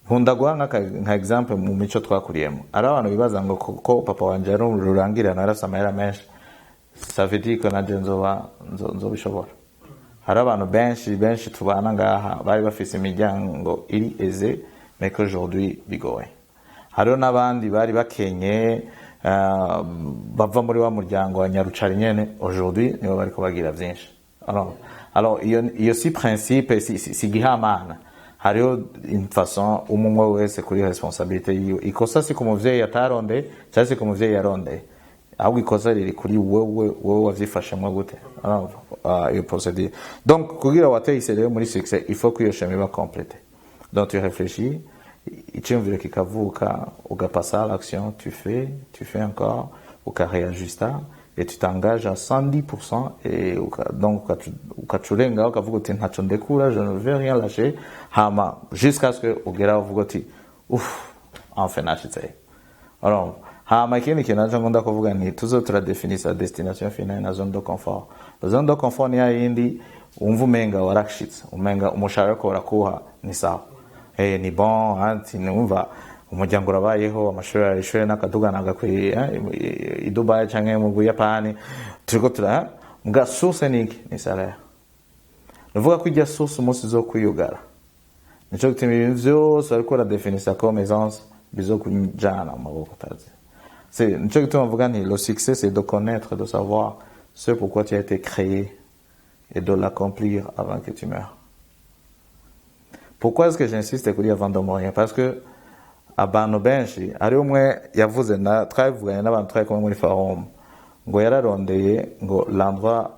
nkunda guha nka example mu mico twakuriyemo ari abantu bibaza ngo ko papa wanje ari ururangirana yarafise amahera menshi ça veut dire que nanje nzobishobora hari abantu benshi tubana ngaha bari bafise imiryango iri aisée mais qu'aujourd'hui bigoye hariho n'abandi bari bakenye bava muri wa muryango wa nyarucari nyene aujourd'hui nibo bariko bagira vyinshi alors alors iyo si principe si gihamana hariho une façon umwe wese kuri responsabilité yiwe ikosa si ku muvyeyi ataronde cyangwa si ku muvyeyi yaronde ahubwo ikosa riri kuri wowe wavyifashemwe gute iyo procédure donc kugira wateye rero muri succès il faut que iyo chemin va compléter donc tu réfléchis icyumviro kikavuka ugapassa à l'action tu fais encore ukaréajusta et tu t'engages à 110% et donc ukacurenga ukavuga uti ntaco ndekura je ne vais rien lâcher hama jusqu'à ce que ugera uvuga uti enfin nashitse alors hama ikindi kintu naco ngunda kuvuga ni tuzo turadefini sa destination finale na zone de confort la zone de confort ni yindi umva umenga warashitse umenga umushahara ko urakuha ni sawa ni bon anti numva umuryango urabayeho amashuri arishure n'akadugana gakwiye i Dubai canke mu Buyapani turiko tura mga source ni salaire nuvuga ko ijya source umunsi zo kwiyugara nico gituma ibintu vyose ariko la définir comme aisance bizo kujana mu maboko tazi c'est nico gituma mvuga nti le succès c'est de connaître de savoir ce pourquoi tu as été créé et de l'accomplir avant que tu meurs. Pourquoi est-ce que j'insiste kuri avant de mourir? Parce que abantu benshi ari umwe yavuze na twavuganye n'abantu twari kumwe muri forum ngo yararondeye ngo l'endroit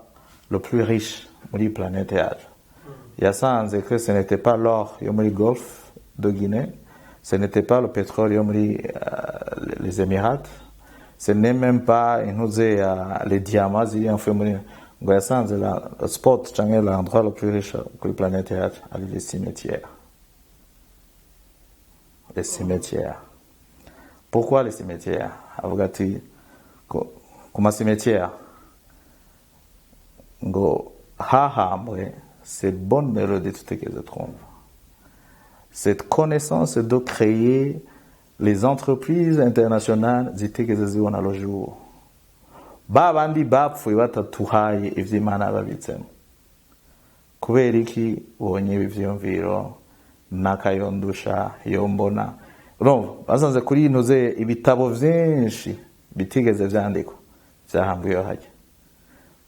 le plus riche muri planète yacu yasanze que ce n'était pas l'or yo muri Golfe de Guinée, ce n'était pas le pétrole yo muri les Émirats, ce n'est même pas les diamants ziri en fait muri ngo yasanze le spot canke l'endroit le plus riche kuri planète yacu ari les cimetières. Les cimetières. Pourquoi les cimetières? Avugati kuma cimetière ngo hahambwe cette bonne mélodie tutegeze twumva, cette connaissance de créer les entreprises internationales zitegeze zibona le jour, babandi bapfuye batatuhaye ivy'Imana babitsemo kubera iki ubonye ivyiyumviro nakayondusha yombona urumva basanze kuri intuze ibitabo vyinshi bitigeze vyandikwa vyahambuye hajya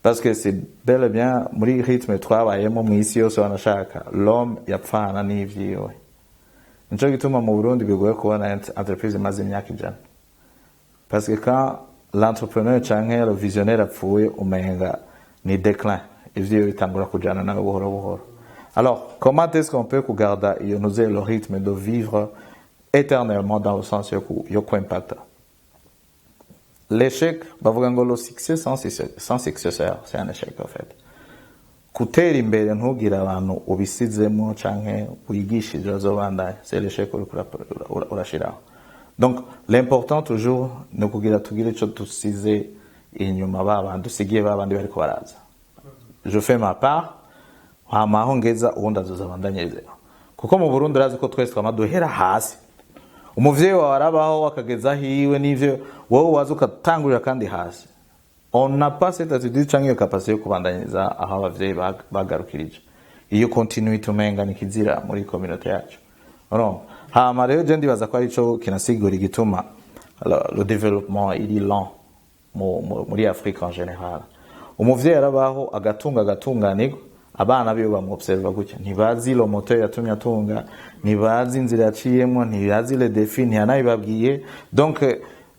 parce que c'est bel et bien muri rythme twabayemo mu isi yose wanashaka l'homme yapfana n'ivyiwe nico gituma mu Burundi bigoye kubona entreprise imaze imyaka ijana parce que quand l'entrepreneur canke le visionnaire apfuye umenga ni déclin ivyo bitangura kujana nawe buhoro buhoro. Alors, comment est-ce qu'on peut garder le rythme de vivre éternellement dans le sens yoko impact? L'échec, le succès sans successeur, c'est un échec en fait. Kutera imbere ntugira abantu ubisizemo canke wigishije azobandanya, c'est l'échec urashiraho. Donc, l'important toujours ni kugira tugire ico tusize inyuma babandi dusigiye babandi bariko baraza. Je fais ma part hamaho ngeza ubundi azozabandanyiriza kuko mu Burundi urazi ko twese twamaduhera hasi umuvyeyi wawe arabaho akageza hiwe n'ivyo wowe waza ukatangurira kandi hasi. On n'a pas cette attitude canke capacité yo kubandanyiriza aho abavyeyi bagarukirije. Iyo continuité umenga nikizira muri communauté yacu. Non, hama rero je ndibaza ko ari cyo kinasigura igituma le développement il est lent muri Afrique en général. Umuvyeyi arabaho agatunganirwa abana biyo bamobserva gutya ntibazi lo moteur yatumye atunga ntibazi inzira yaciyemo ntibazi le défi ntiyanabibabwiye donc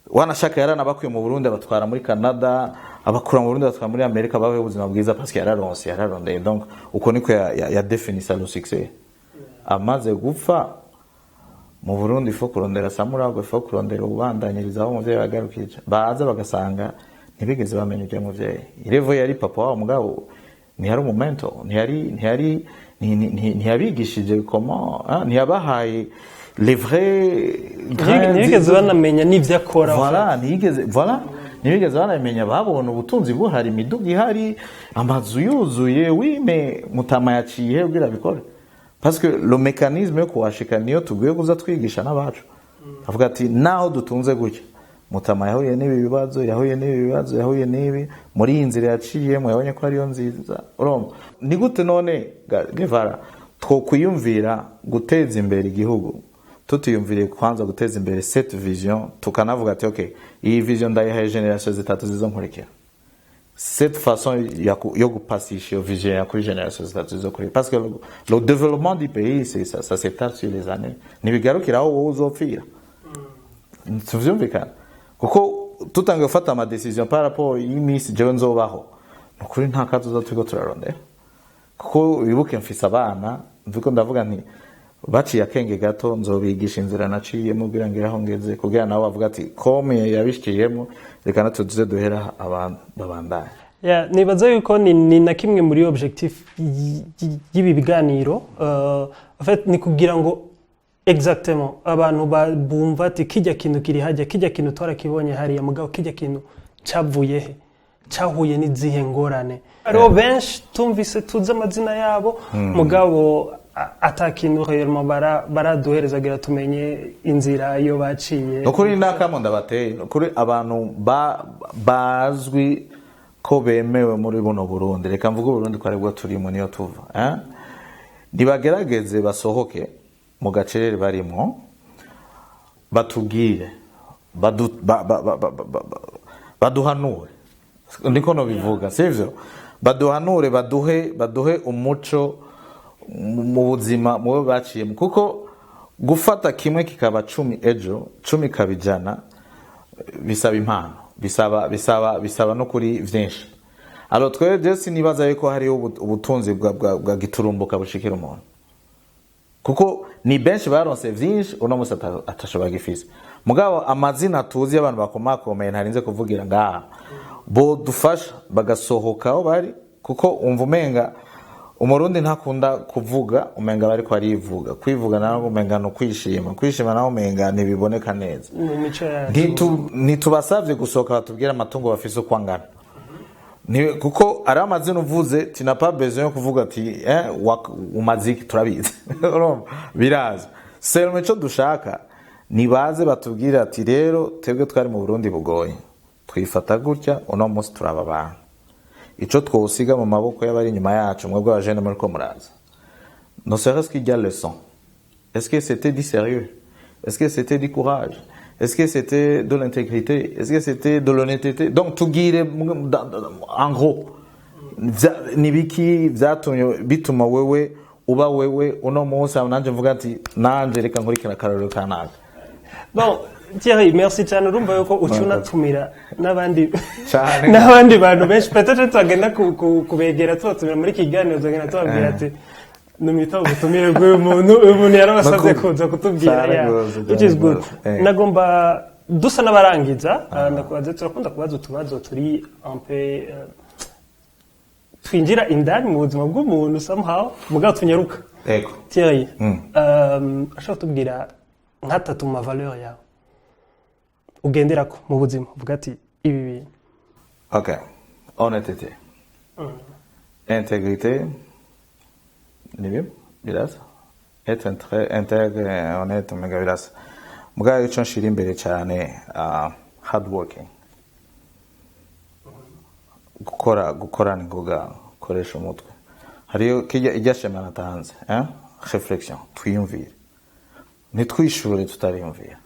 wanashaka yarana bakuye mu Burundi abatwara muri Canada abakura mu Burundi abatwara muri Amerika bawe ubuzima bwiza parce que yararondeye donc uko niko ya définisa le succès amaze gupfa mu Burundi faut kurondera samurago faut kurondera ubandanyiriza aho umuvyeyi bagarukije baza bagasanga ntibigeze bamenye ibyo muvyeyi irevo yari papa wa mugabo ntiyari umumento ntiyabigishije comment ntiyabahaye les vrais ntibigeze banamenya n'ivyo akora ntibigeze banamenya babona ubutunzi buhari imiduga ihari amazu yuzuye wime mutama yaciye ubwira bikore parce que le mécanisme yo kuwashika niyo tugiye kuza twigisha n'abacu avuga ati naho dutunze gutya mutama yahuye n'ibi muri iyi nzira yaciyemo yabonye ko ariyo nziza urumva ni gute none Guevara two kuyumvira guteza imbere igihugu tutiyumvire kwanza guteza imbere cette vision tukanavuga ati okay iyi vision ndayihaye generation zitatu zizonkurikira cette façon yo gupasisha iyo vision ya kuri generation zitatu zo kuri parce que le développement du pays c'est ça s'étale sur les années nibigarukira aho wowe uzopfira tuvyumvikana kuko tutangiye gufata ama decision par rapport y'imisi jewe nzobaho nukuri nta kazoza turiko turarondera kuko wibuke mfise abana ndiko ndavuga nti baciye akenge gato nzobigisha inzira naciye mubwira ngiraho ngeze kugira nabo bavuga ati kome yabishikiyemo reka natwe tuze duhera abantu babandanye nibaza yuko ni na kimwe muri objectif y'ibi biganiro en fait ni kugira ngo exactement abantu bumva ati kijya kintu kiri hajya kijya kintu twarakibonye hariya mugabo kijya kintu cavuye he cahuye n'izihe ngorane ariho benshi tumvise tuzi amazina yabo mugabo atakintu réellement baraduhereza gira tumenye inzira yo baciye nokuri nakamo ndabateye nokuri abantu bazwi ko bemewe muri buno Burundi reka mvuga Burundi ko aribwo turimo niyo tuva nibagerageze basohoke mu gacerere barimo batubwire baduhanure ndiko no bivuga sivyo baduhanure baduhe umuco mu buzima mu baciyemo kuko gufata kimwe kikaba 10 ejo 10 kabijana bisaba impano bisaba no kuri vyinshi alors twebwe sinibaza yuko hari ubutunzi bwa giturumbuka bushikira umuntu kuko ni benshi baronse vyinshi uno musa atashobora gifise mugabo amazina tuzi abantu bakomakomeye ntarinze kuvugira ngaha bo dufasha bagasohokaho bari kuko umva umenga umurundi ntakunda kuvuga umenga bari ko arivuga kwivuga naho umenga no kwishima naho umenga ntibiboneka neza ntitubasavye gusohoka batubwira amatungo bafise uko angana kuko ari amazina uvuze tina pas besoin yo kuvuga ati umaziki turabizi biraza selme cyo dushaka nibaze batubwira ati rero twebwe twari mu Burundi bugoye twifata gutya uno munsi turaba abantu ico twosiga mu maboko y'abari nyuma yacu mwebwe abajene muri ko muraza no serait-ce qu'il y a leçon est-ce que c'était du sérieux est-ce que c'était du courage est-ce que c'était de l'intégrité est-ce que c'était de l'honnêteté donc tugire en gros nibiki byatumye bituma wewe uba wewe uno munsi nanje mvuga ati nanje reka nkurikira kararo kanaka bon Thierry, merci cyane urumva yuko ucunatumira n'abandi bantu benshi peut-être twagenda kubegera tubatumira muri kiganiro twagenda tubabwira ati numita ubutumire bw'umuntu yarabasabye kuza kutubwira which is good nagomba dusa n'abarangiza ndakubaza turakunda kubaza utubazo turi un peu twinjira indani mu buzima bw'umuntu somehow mugabo tunyaruka yego Thierry ashaka tubwira nkatatu mu valeur yawe ugenderako mu buzima uvuga ati ibi bintu okay honnêteté intégrité nibi birasa être très intègre honnête mega birasa mugaye cyo nshira imbere cyane hard working gukora ni ngoga koresha umutwe hariyo kijya ijyashema natanze réflexion twiyumvire nitwishure tutariyumvira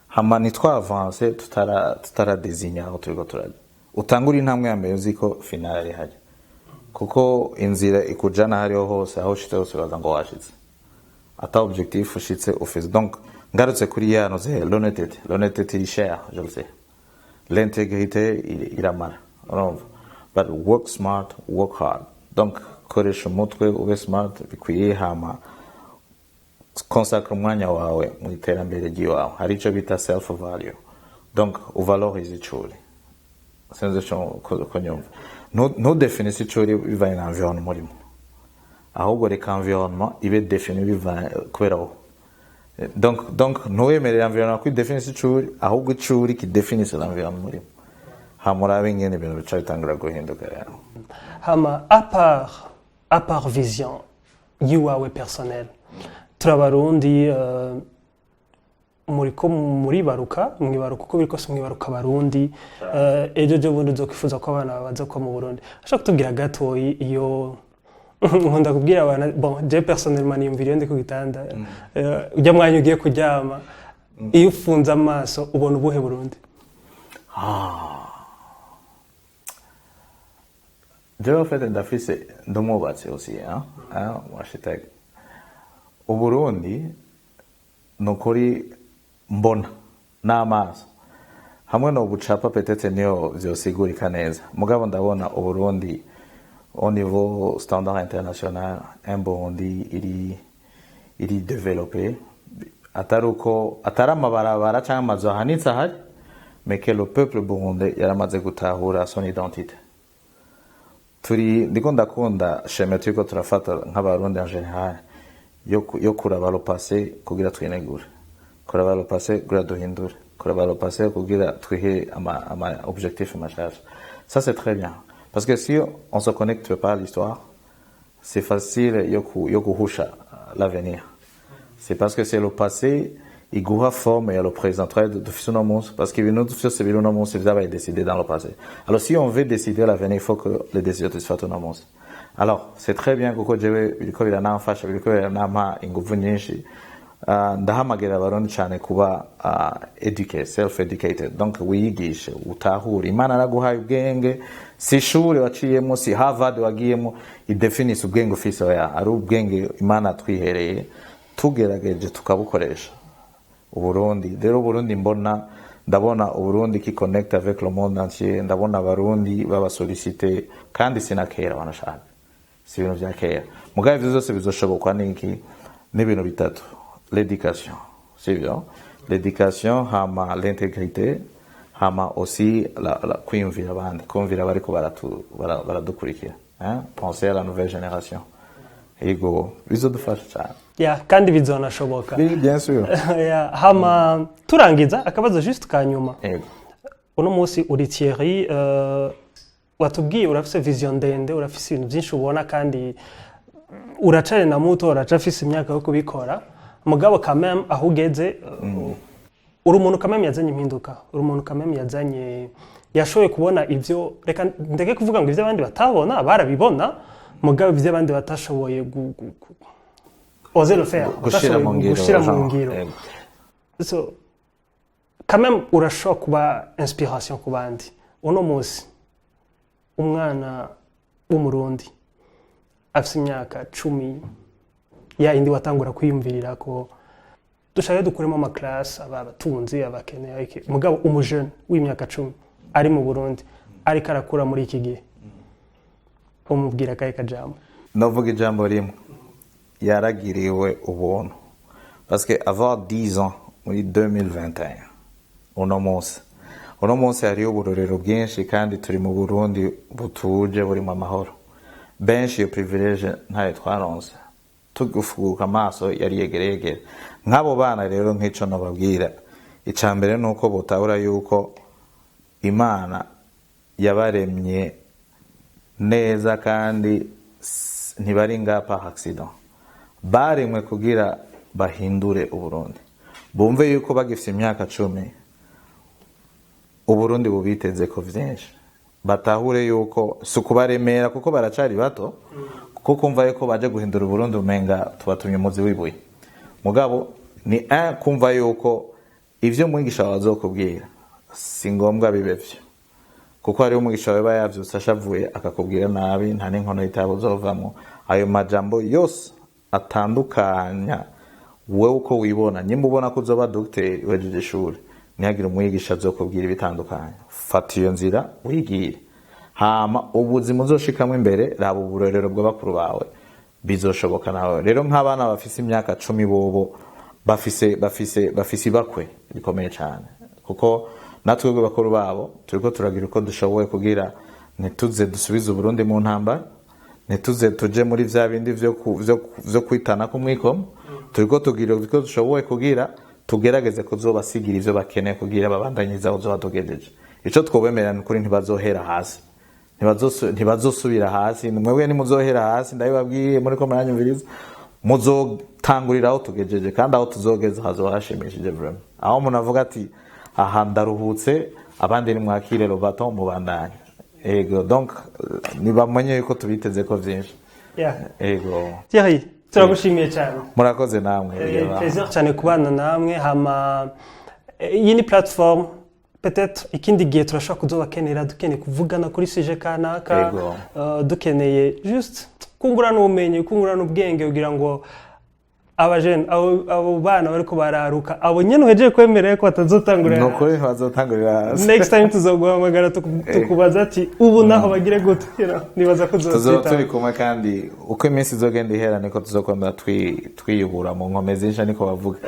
hama nitwavanse tutara désigner aho turiko turaje utangura intambwe ya mbere uziko finale ari haje kuko inzira ikujana hariho hose aho ushitse hose baza ngo washitse ata objectif ushitse ufise donc ngarutse kuri yano ze l'honnêteté est chère je le sais l'intégrité iramara urumva but work smart work hard donc koresha umutwe ube smart bikwiye hama consacre umwanya wawe mu iterambere ry'iwawe hari ico bita self value donc uvalorize icuri senze cyo konyumva no définisse icuri biva in environnement murimo ahubwo reka environnement ibe défini biva kuberaho donc no yemerera environnement ko définisse icuri ahubwo icuri ki définisse l'environnement murimo hamurabe ngene ibintu bica bitangura guhinduka rero hama à part vision yiwawe personnel turabarundi muri baruka mwibaruka uko biriko se mwibaruka barundi ejo je bundi uzokwifuza ko abana baza ko mu Burundi ashaka kutubwira gato iyo nkunda kubwira abana bon je personnellement niyumviriye ndi ku gitanda ujya mwanya ugiye kuryama iyo ufunze amaso ubona ubuhe Burundi jewe en fait ndafise ndumubatse aussi mu architecte Uburundi nukuri mbona n'amaso hamwe no bucapa peut-être niyo vyosigurika neza mugabo ndabona Uburundi au niveau standard international un Burundi iri développé ataruko ataramabarabara cyangwa amazu ahanitse ahari mais que le peuple burundais yaramaze gutahura son identité ndiko ndakunda sheme turiko turafata nk'abarundi en général yo kuraba le passé kugira twinegure kuraba le passé kugira duhindure kuraba le passé kugira twihe ama objectif mashasha. Ça c'est très bien parce que si on se connecte pas à l'histoire c'est facile yo kuhusha l'avenir. C'est parce que c'est le passé iguha forme et le présent très de physionomos parce que nous tous ces physionomos c'est déjà décidé dans le passé. Alors si on veut décider l'avenir il faut que les décisions soient autonomes. Alors c'est très bien kuko jewe biriko biranamfasha biriko biranampa inguvu nyinshi ndahamagera abarundi cyane kuba educated self educated donc wiyigishe utahura Imana araguhaye ubwenge si shuri waciyemo si Harvard wagiyemo idefinise ubwenge ufise oya ari ubwenge Imana twihereye tugerageje tukabukoresha. Uburundi rero Uburundi ndabona Uburundi qui connecte avec le monde entier ndabona abarundi baba solliciter kandi sinakera banashaka si ibintu bya kera mugabe ivyo zose bizoshobokwa n'iki n'ibintu bitatu l'éducation c'est bien l'éducation hama l'intégrité hama aussi la kwiyumvira abandi kumvira bariko baradukurikira penser à la nouvelle génération ego bizodufasha cyane kandi bizonashoboka bien sûr hama turangiza akabazo juste kanyuma ego uno munsi uri Thierry watubwiye urafise vision ndende urafise ibintu byinshi ubona kandi uracane na muto uracafise imyaka yo kubikora mugabo quand même aho ugeze uri umuntu quand même yazanye impinduka uri umuntu quand même yazanye yashoboye kubona ivyo reka ndeke kuvuga ngo ivyo abandi batabona barabibona mugabo ivyo abandi batashoboye oser le faire gushira mu ngiro so quand même urashobora kuba inspiration ku bandi uno munsi umwana w'umurundi afite imyaka 10 ya indi watangura kwiyumvirira ko dushaka dukuremo ama class abatunzi abakeneye mugabo umujene w'imyaka 10 ari mu Burundi ari karakura muri iki gihe umubwira kaye kajambo ndavuga ijambo rimwe yaragiriwe ubuntu parce que avoir 10 ans muri 2021 uno munsi hariyo uburorero bwinshi kandi turi mu Burundi butuje buri mu mahoro benshi yo privilege ntaye twaronse tugufuka amaso yari yegereye nk'abo bana rero nk'ico nababwira icambere nuko botabura yuko Imana yabaremye neza kandi ntibari ngapa accident baremwe kugira bahindure Uburundi bumve yuko bagifite imyaka 10 Uburundi bubiteze ko vyinshi batahure yuko sukubaremera kuko baracari bato kuko kumva yuko baje guhindura Uburundi umenga tubatumye muzi wibuye mugabo ni kumva yuko ivyo mwigisha bazokubwira si ngombwa bibevyo kuko hari umwigisha wawe bayavyutse ashavuye akakubwira nabi nta n'inkono itabuzovamo ayo majambo yose atandukanya wewe uko wibona nyimba ubona ko uzoba docteur wejeje ishuri nihagira umwigisha azokubwira ibitandukanye fata iyo nzira wigire hama ubuzima uzoshikamwe imbere raba uburorero bw'abakuru bawe bizoshoboka nawe rero nk'abana bafise imyaka 10 bobo bafise bakwe bikomeye cyane kuko natwe bakuru babo turiko turagira uko dushoboye kugira ntituze dusubize Burundi mu ntambara ntituze tuje muri vya bindi vyo kwitana ku mwikomo turiko tugira uko dushoboye kugira tugerageze kuzobasigira ivyo bakeneye kugira babandanyiza uzobadogejeje ico twobemerana kuri ntibazohera hasi ntibazosubira hasi mwebwe nimuzohera hasi ndabibabwiye muri ko maranyumviriza muzotangurira aho tugejeje kandi aho tuzogeza hazohashimishije vraiment aho umuntu avuga ati aha ndaruhutse abandi ni mwakire le baton mu bandanye ego donc nibamenye yuko tubiteze ko vyinshi ego Thierry turagushimiye cyane murakoze namwe plaisir cyane kubana namwe hama iyi ni platform peut-être ikindi gihe turashobora kuzobakenera dukeneye kuvugana kuri sije kanaka dukeneye just kungurana ubumenyi kungurana ubwenge kugira ngo abo bana bariko bararuka abo nyene uhejeje kwemerera ko batazotangurira nuko bazotangurira next time tuzoguhamagara tukubaza ati ubu naho bagire gute nibaza ko tuzoba turi kumwe kandi uko iminsi izogenda ihera niko tuzokomera twiyubura mu nkomezi nsha niko bavuga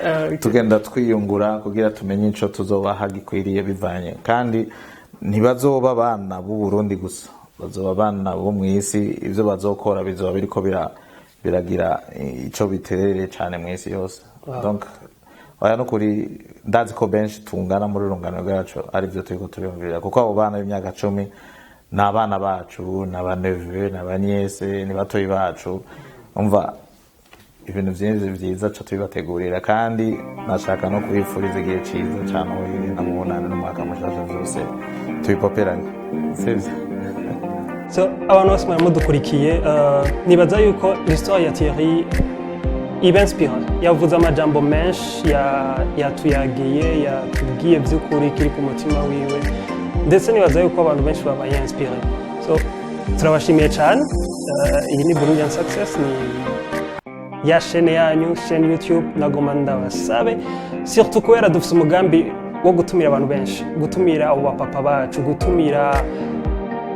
tugenda twiyungura kugira tumenye ico tuzobaha gikwiriye bivanye kandi ntibazoba abana b'u Burundi gusa bazoba abana bo mw'isi ivyo bazokora bizoba biriko biragira ico biterere cyane mw'isi yose donc oya no kuri ndazi ko benshi tungana muri rungano rwacu ari byo turiko turiyumvira kuko abo bana b'imyaka 10 n'abana bacu n'abaneve n'abanyese ni batoyi bacu umva ibintu byinshi byiza cyo tubibategurira kandi nashaka no kubifuriza igihe cyiza cyane na mubonana n'umwaka mushasha zose tubipoperane sivyo. So abantu bose mudukurikiye nibaza yuko l'histoire ya Thierry ibenspira yavuze amajambo menshi yatuyagiye yatubwiye by'ukuri kiri ku mutima wiwe ndetse nibaza yuko abantu benshi babaye inspiré. So turabashimiye cyane iyi ni Burundi Success ni ya chaîne yanyu chaîne YouTube nagoma ndabasabe surtout kubera dufite umugambi wo gutumira abantu benshi gutumira abo bapapa bacu gutumira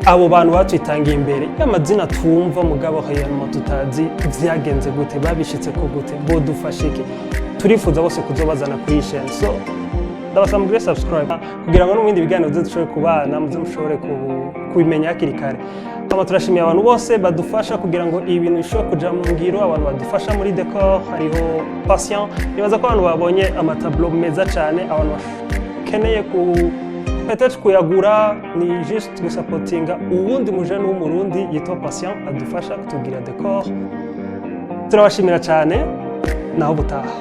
abo bantu batwitangiye imbere y'amazina twumva mugabo hayano tutazi vyagenze gute babishitse ko gute bo dufashike turifuza bose kuzobazana kuri chaîne. So ndabasaba subscribe kugira ngo n'ibindi biganiro dushobore kubana mushobore kubimenya hakiri kare. Kama turashimiye abantu bose badufasha kugira ngo ibintu bishobore kuja mu ngiro abantu badufasha muri decor hariho patient nibaza ko abantu babonye amatableau meza cyane abantu bakeneye peut-être kuyagura ni juste gusupportinga uwundi mujene w'umurundi yitwa patient adufasha kutugira decor. Turabashimira cyane naho butaha.